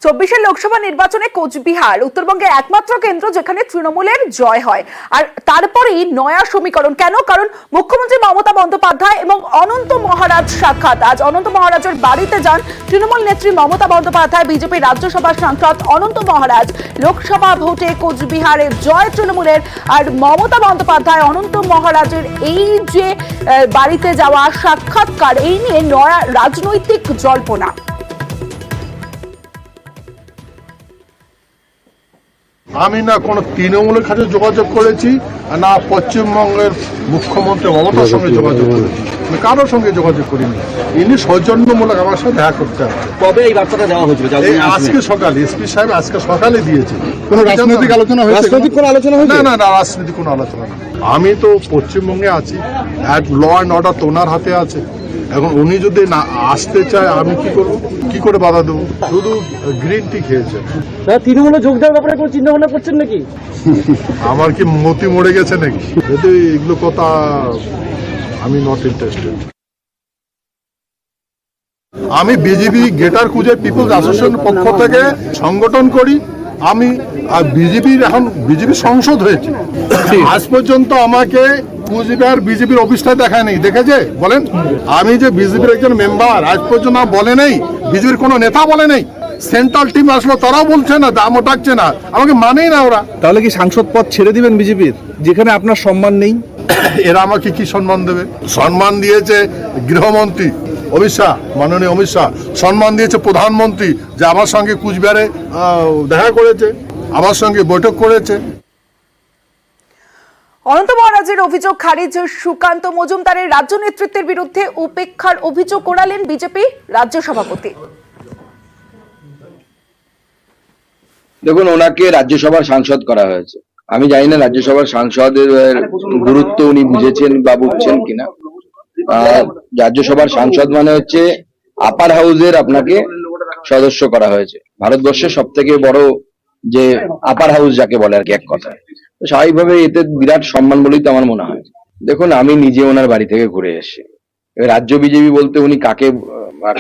24 লোকসভা নির্বাচনে কোচবিহার উত্তরবঙ্গের একমাত্র কেন্দ্র যেখানে তৃণমূলের জয় হয়। আর তারপরেই নয়া সমীকরণ কেন? কারণ মুখ্যমন্ত্রী মমতা বন্দ্যোপাধ্যায় এবং অনন্ত মহারাজ সাক্ষাৎ। আজ অনন্ত মহারাজের বাড়িতে যান তৃণমূল নেত্রী মমতা বন্দ্যোপাধ্যায়, বিজেপি রাজ্যসভার সাংসদ অনন্ত মহারাজ। লোকসভা ভোটে কোচবিহারে জয় তৃণমূলের। আর মমতা বন্দ্যোপাধ্যায় অনন্ত মহারাজের এই যে বাড়িতে যাওয়া সাক্ষাৎকার, এই নিয়ে নয়া রাজনৈতিক জল্পনা। আমি না কোনো তৃণমূলের কাছে যোগাযোগ করেছি, না পশ্চিমবঙ্গের মুখ্যমন্ত্রী মমতার সঙ্গে যোগাযোগ করেছি, কারোর সঙ্গে যোগাযোগ করিনি। ইনি সৌজন্যমূলক আমার সাথে দেখা করতে আসছে। কবে এই বার্তাটা দেওয়া হয়েছিল? আজকে সকালে এসপি সাহেব আজকে সকালে দিয়েছে। কোনো রাজনৈতিক আলোচনা হয়েছে? রাজনৈতিক কোনো আলোচনা হয়েছে? না না না, রাজনৈতিক কোনো আলোচনা না। আমি তো পশ্চিমবঙ্গে আছি, ল অ্যান্ড অর্ডার তো ওনার হাতে আছে। এখন উনি যদি না আসতে চায় আমি কি করব, কি করে বাধা দেবো? শুধু গ্রিন টি খেয়েছে। তৃণমূলে যোগ দেওয়ার ব্যাপারে কোনো চিন্তা ভাবনা করছেন নাকি? আমার কি মতি মরে গেছে নাকি? যদি এগুলো কথা আমি নট ইন্টারেস্টেড। আমি বিজেপি গ্রেটার কুচবিহার পিপলস অ্যাসোসিয়েশনের পক্ষ থেকে সংগঠন করি। আমি বিজেপির এখন বিজেপি সংসদ হয়েছে, আজ পর্যন্ত আমাকে কুচবিহার বিজেপির অফিসটা দেখায় নেই। দেখেছে বলেন? আমি যে বিজেপির একজন মেম্বার, আজ পর্যন্ত বলে নেই, বিজেপির কোনো নেতা বলে নেই। সেন্ট্রাল টিম আসলো, তারাও বলছে না, দামও ডাকছে না, আমাকে মানেই না ওরা। তাহলে কি সাংসদ পদ ছেড়ে দিবেন বিজেপির, যেখানে আপনার সম্মান নেই? এরা আমাকে কি সম্মান দেবে? সম্মান দিয়েছে গৃহমন্ত্রী অমিত শাহ, মাননীয় অমিত শাহ। সম্মান দিয়েছে প্রধানমন্ত্রী, যে আমার সঙ্গে কুচবিহারে দেখা করেছে, আমার সঙ্গে বৈঠক করেছে। অনন্ত মহারাজের অভিযোগ খারিজ। সুকান্ত মজুমদারের রাজ্য নেতৃত্বের বিরুদ্ধে উপেক্ষার অভিযোগ করালেন বিজেপি রাজ্য সভাপতি। দেখুন, ওনাকে রাজ্যসভার সাংসদ করা হয়েছে। আমি জানি না রাজ্যসভার সাংসদের গুরুত্ব উনি বুঝেছেন বা বুঝছেন কিনা। রাজ্যসভার সাংসদ মানে হচ্ছে আপার হাউসের আপনাকে সদস্য করা হয়েছে। ভারতবর্ষের সব থেকে বড় যে আপার হাউস যাকে বলে আর কি, এক কথায়। স্বাভাবিকভাবে এতে বিরাট সম্মান বলেই তো আমার মনে হয়। দেখুন, আমি নিজে ওনার বাড়ি থেকে ঘুরে এসেছি। রাজ্য বিজেপি বলতে উনি কাকে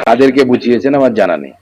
কাদেরকে বুঝিয়েছেন আমার জানা নেই।